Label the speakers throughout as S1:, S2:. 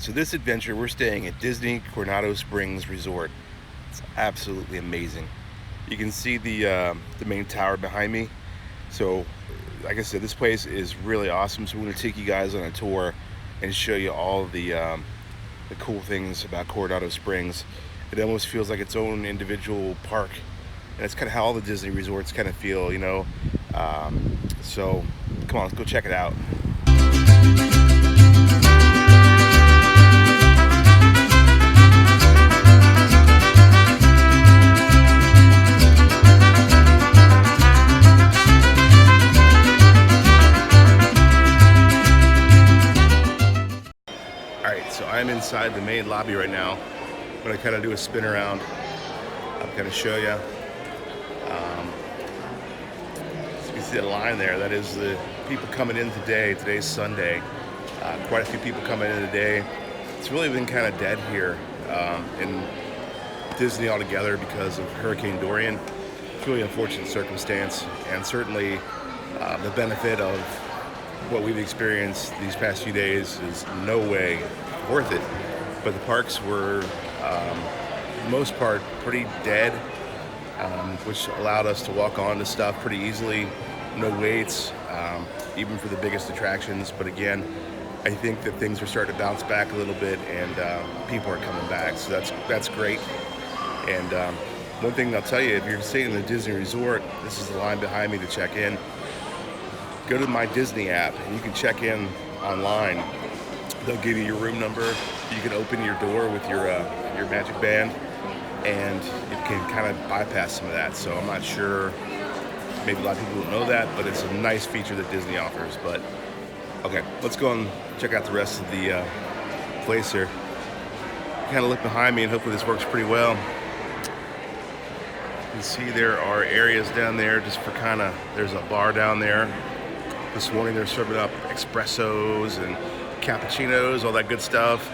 S1: so this adventure, we're staying at Disney Coronado Springs Resort. It's absolutely amazing. You can see the main tower behind me. So, like I said, this place is really awesome. So we're going to take you guys on a tour and show you all the cool things about Coronado Springs. It almost feels like its own individual park, and that's kind of how all the Disney resorts kind of feel, you know. So, come on, let's go check it out. So I'm inside the main lobby right now. I'm gonna kind of do a spin around. I'm gonna show you. So you can see the line there. That is the people coming in today. Today's Sunday. Quite a few people coming in today. It's really been kind of dead here in Disney altogether because of Hurricane Dorian. It's really unfortunate circumstance, and certainly the benefit of what we've experienced these past few days is no way worth it. But the parks were, for the most part, pretty dead, which allowed us to walk on to stuff pretty easily. No waits, even for the biggest attractions. But again, I think that things are starting to bounce back a little bit, and people are coming back. So that's great. And one thing I'll tell you, if you're staying in the Disney Resort, this is the line behind me to check in. Go to my Disney app, and you can check in online. They'll give you your room number. You can open your door with your magic band, and you can kind of bypass some of that. So I'm not sure, maybe a lot of people don't know that, but it's a nice feature that Disney offers. But okay, let's go and check out the rest of the place here. Kind of look behind me, and hopefully this works pretty well. You can see there are areas down there just for there's a bar down there. This morning they're serving up espressos and cappuccinos, all that good stuff.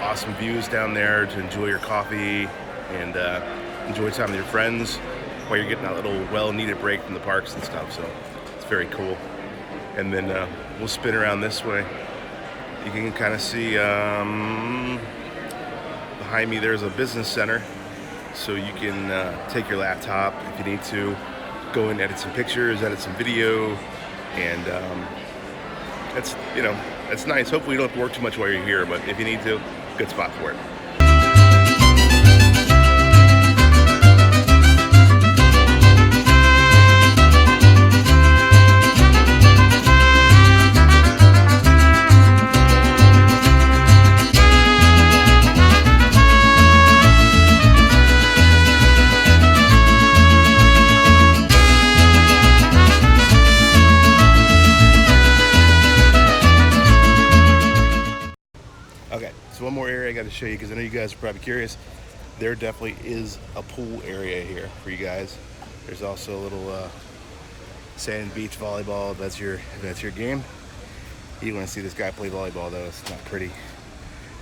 S1: Awesome views down there to enjoy your coffee and enjoy time with your friends while you're getting that little well-needed break from the parks and stuff. So it's very cool. And then we'll spin around this way. You can kind of see behind me there's a business center, so you can take your laptop if you need to, go and edit some pictures, edit some video, and it's nice. Hopefully you don't have to work too much while you're here, but if you need to, good spot for it. Okay, so one more area I got to show you, because I know you guys are probably curious. There definitely is a pool area here for you guys. There's also a little sand beach volleyball. If that's your game. You want to see this guy play volleyball though. It's not pretty,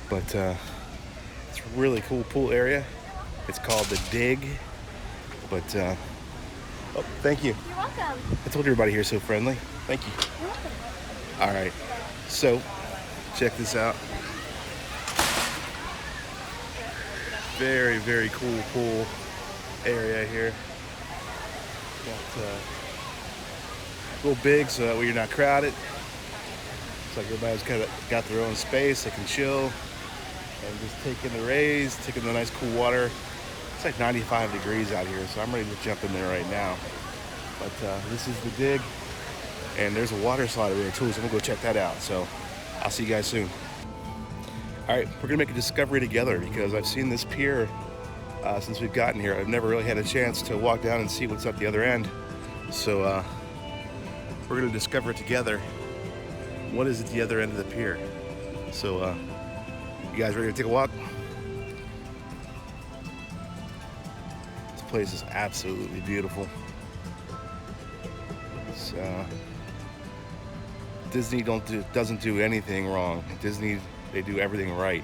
S1: but it's a really cool pool area. It's called the Dig. But oh, thank you.
S2: You're welcome.
S1: I told everybody here so friendly. Thank you.
S2: You're welcome.
S1: All right, so check this out. Very, very cool pool area here. Got a little big so that way you're not crowded. It's like everybody's kind of got their own space. They can chill and just take in the rays, take in the nice cool water. It's like 95 degrees out here, so I'm ready to jump in there right now. But this is the Dig, and there's a water slide over there too, so we'll go check that out. So I'll see you guys soon. All right, we're gonna make a discovery together, because I've seen this pier since we've gotten here. I've never really had a chance to walk down and see what's at the other end. So we're gonna discover it together. What is at the other end of the pier? So you guys ready to take a walk? This place is absolutely beautiful. So Disney doesn't do anything wrong. Disney, they do everything right.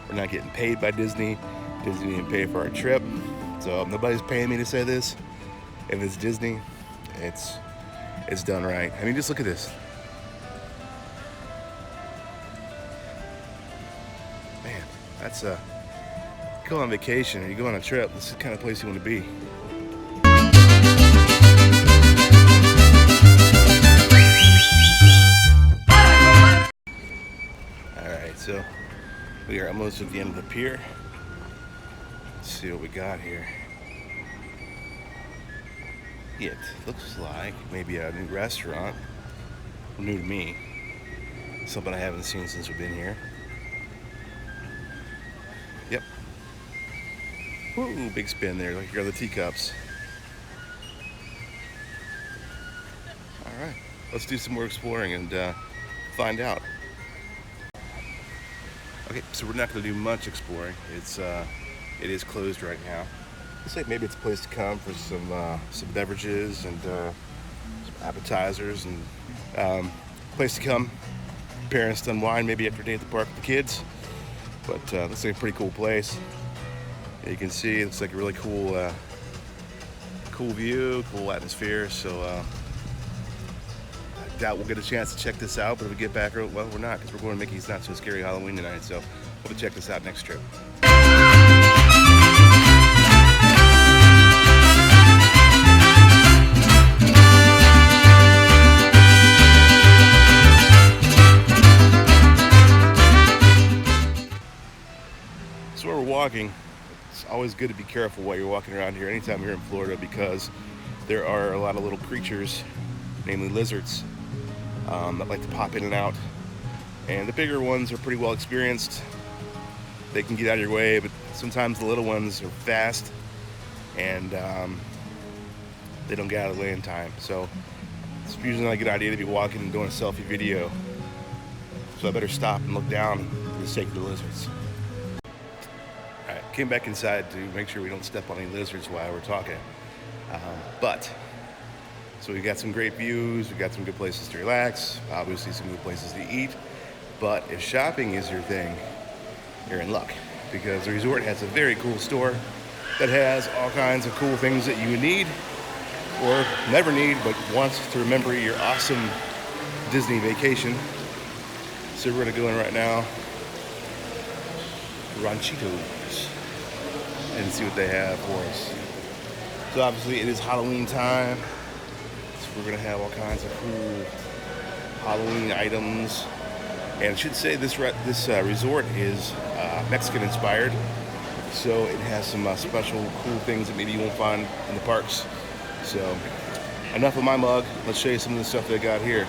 S1: We're not getting paid by Disney. Disney didn't pay for our trip, so nobody's paying me to say this. If it's Disney, it's done right. I mean, just look at this. Man, that's a go on vacation or you go on a trip. This is the kind of place you want to be. All right, so we are almost at the end of the pier. Let's see what we got here. It looks like maybe a new restaurant. New to me. Something I haven't seen since we've been here. Yep. Woo, big spin there. Here are the teacups. All right, let's do some more exploring and find out. Okay, so we're not going to do much exploring. It is closed right now. Looks like maybe it's a place to come for some beverages and some appetizers and place to come. Parents to unwind maybe after a day at the park with the kids. But looks like a pretty cool place. You can see it looks like a really cool view, cool atmosphere. So I doubt we'll get a chance to check this out. But if we get back, well, we're not because we're going to Mickey's Not So Scary Halloween tonight. So we'll check this out next trip. So where we're walking, it's always good to be careful while you're walking around here anytime you're in Florida because there are a lot of little creatures, namely lizards, that like to pop in and out. And the bigger ones are pretty well experienced. They can get out of your way, but sometimes the little ones are fast and they don't get out of the way in time. So it's usually not a good idea to be walking and doing a selfie video. So I better stop and look down for the sake of the lizards. Came back inside to make sure we don't step on any lizards while we're talking. So we got some great views, we got some good places to relax, obviously some good places to eat. But if shopping is your thing, you're in luck because the resort has a very cool store that has all kinds of cool things that you would need or never need, but wants to remember your awesome Disney vacation. So we're gonna go in right now, Ranchitos, and see what they have for us. So obviously it is Halloween time, so we're gonna have all kinds of cool Halloween items. And I should say this resort is Mexican inspired, so it has some special cool things that maybe you won't find in the parks. So enough of my mug, let's show you some of the stuff they got here.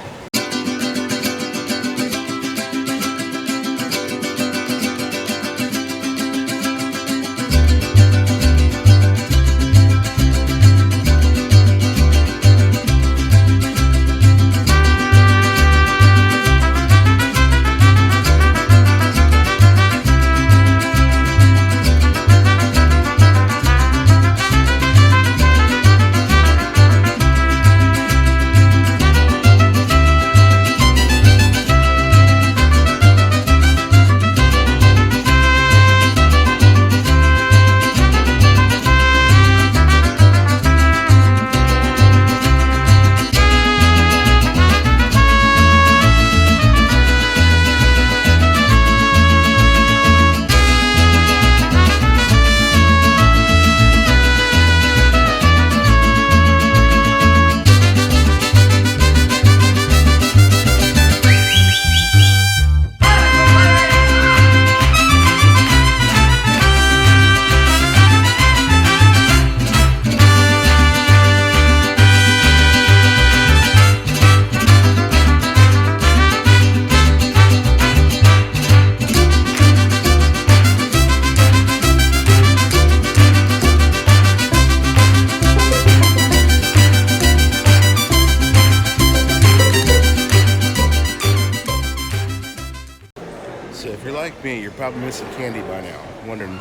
S1: So if you're like me, you're probably missing Candy by now. Wondering,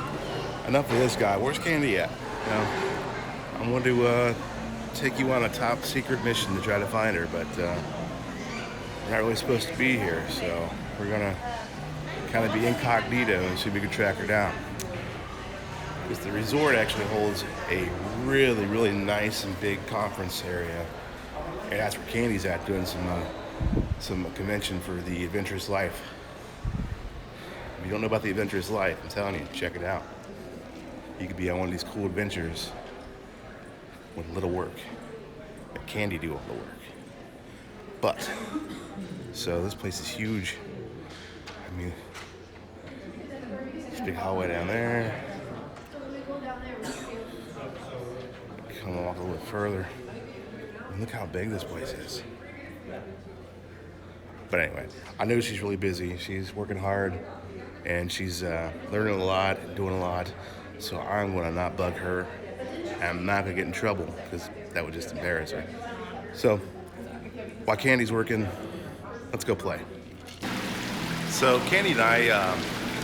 S1: enough of this guy, where's Candy at? You know, I want to take you on a top secret mission to try to find her, but we're not really supposed to be here, so we're gonna kind of be incognito and see if we can track her down. Because the resort actually holds a really, really nice and big conference area, and that's where Candy's at, doing some convention for the Adventurous Life. If you don't know about the adventurous life, I'm telling you, check it out. You could be on one of these cool adventures with little work. Let Candy do all the work. But, so this place is huge. I mean, this big hallway down there. Come walk a little bit further. And look how big this place is. But anyway, I know she's really busy. She's working hard, and she's learning a lot, doing a lot. So I'm gonna not bug her. I'm not gonna get in trouble because that would just embarrass her. So while Candy's working, let's go play. So Candy and I,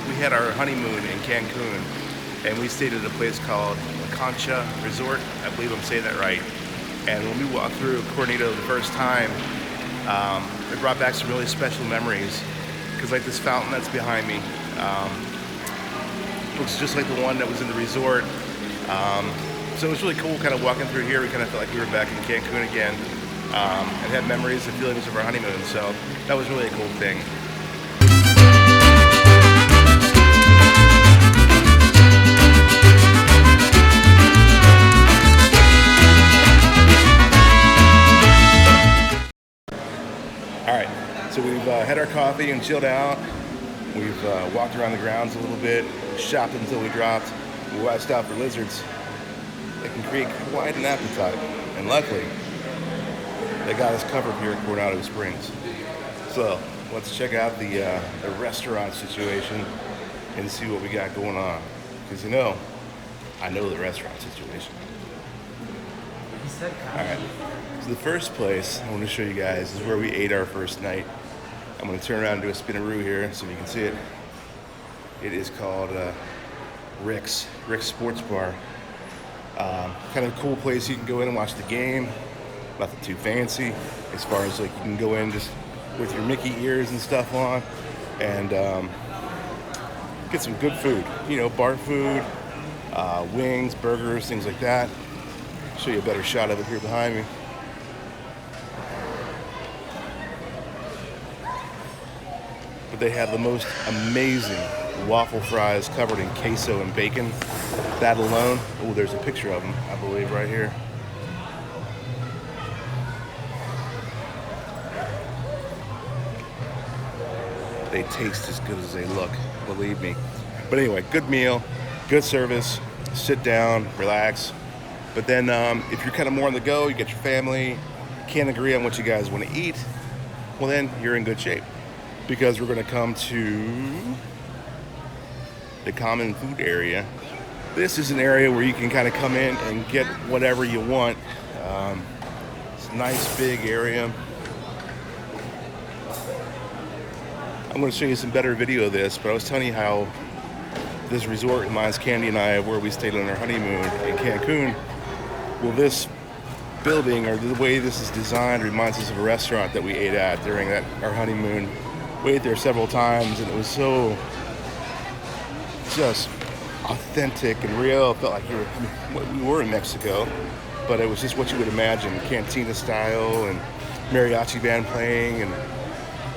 S1: we had our honeymoon in Cancun, and we stayed at a place called Coronado Resort. I believe I'm saying that right. And when we walked through Coronado the first time, it brought back some really special memories. Because like this fountain that's behind me, looks just like the one that was in the resort. So it was really cool kind of walking through here. We kind of felt like we were back in Cancun again, and had memories and feelings of our honeymoon. So that was really a cool thing. Alright, so we've had our coffee and chilled out. We've walked around the grounds a little bit, shopped until we dropped. We watched out for lizards that can create quite an appetite. And luckily, they got us covered here at Coronado Springs. So let's check out the restaurant situation and see what we got going on. Because I know the restaurant situation. Alright, so the first place I want to show you guys is where we ate our first night. I'm going to turn around and do a spinaroo here so you can see it. It is called Rick's Sports Bar. Kind of a cool place you can go in and watch the game. Nothing too fancy as far as like you can go in just with your Mickey ears and stuff on and get some good food. Bar food, wings, burgers, things like that. Show you a better shot of it here behind me. But they have the most amazing waffle fries covered in queso and bacon. That alone, oh, there's a picture of them, I believe, right here. They taste as good as they look, believe me. But anyway, good meal, good service. Sit down, relax. But then if you're kind of more on the go, you get your family, can't agree on what you guys want to eat, well then you're in good shape. Because we're going to come to the common food area. This is an area where you can kind of come in and get whatever you want. It's a nice big area. I'm going to show you some better video of this, but I was telling you how this resort reminds Candy and I of where we stayed on our honeymoon in Cancun. Well, this building, or the way this is designed, reminds us of a restaurant that we ate at during our honeymoon. We ate there several times, and it was so just authentic and real. It felt like we were in Mexico, but it was just what you would imagine, cantina style and mariachi band playing and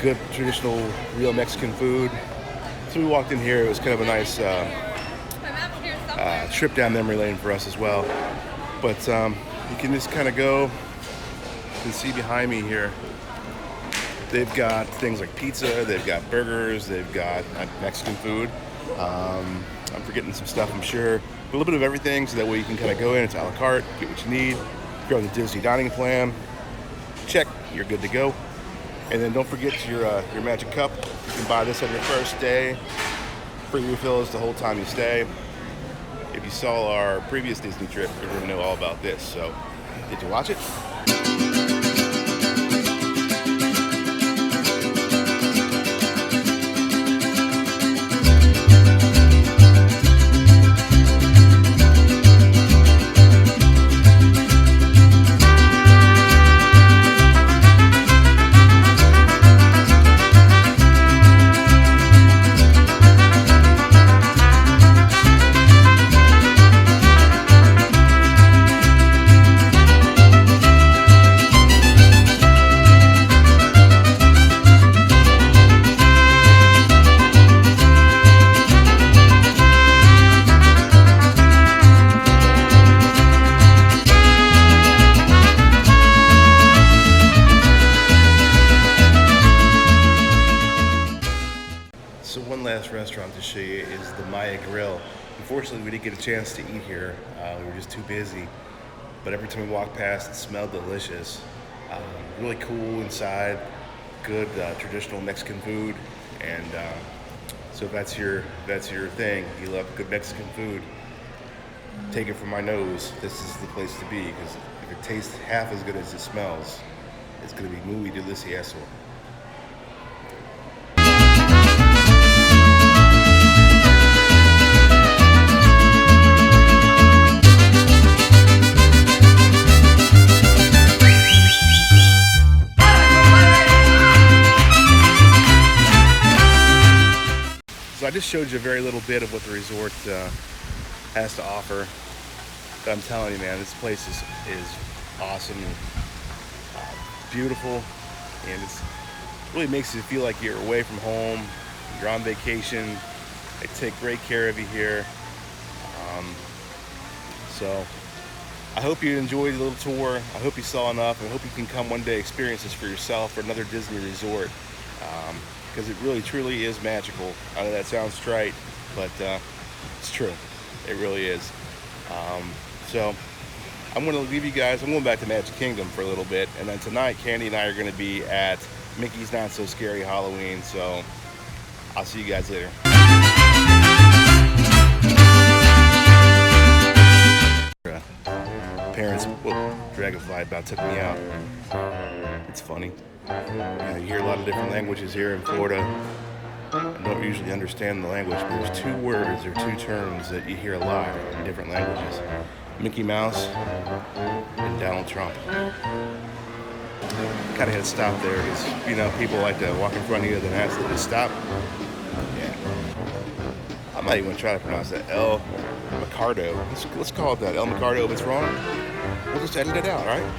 S1: good traditional real Mexican food. So we walked in here. It was kind of a nice trip down memory lane for us as well. But you can just kind of go. You can see behind me here, they've got things like pizza, they've got burgers, they've got Mexican food. I'm forgetting some stuff, I'm sure. A little bit of everything, so that way you can kind of go in, it's a la carte, get what you need. If you're on the Disney dining plan, check, you're good to go. And then don't forget your magic cup. You can buy this on your first day. Free refills the whole time you stay. If you saw our previous Disney trip, you're going to know all about this. So, did you watch it? is the Maya Grill. Unfortunately, we didn't get a chance to eat here. We were just too busy. But every time we walked past, it smelled delicious. Really cool inside. Good traditional Mexican food. And so if that's your thing, you love good Mexican food, take it from my nose. This is the place to be, because if it tastes half as good as it smells, it's going to be muy delicioso. So I just showed you a very little bit of what the resort has to offer. But I'm telling you, man, this place is awesome, and beautiful, and it really makes you feel like you're away from home. You're on vacation. They take great care of you here. So I hope you enjoyed the little tour. I hope you saw enough. I hope you can come one day experience this for yourself or another Disney resort. Because it really truly is magical. I know that sounds trite, but it's true. It really is. So I'm going to leave you guys. I'm going back to Magic Kingdom for a little bit, and then tonight Candy and I are going to be at Mickey's Not So Scary Halloween. So I'll see you guys later. Parents, whoa, dragonfly about took me out. It's funny. You hear a lot of different languages here in Florida. I don't usually understand the language, but there's two words or two terms that you hear a lot in different languages. Mickey Mouse and Donald Trump. Kind of had to stop there because, you know, people like to walk in front of you and then ask them to stop. Yeah. I'm not even going to try to pronounce that. El Micardo. Let's call it that. El Micardo. If it's wrong, we'll just edit it out, all right?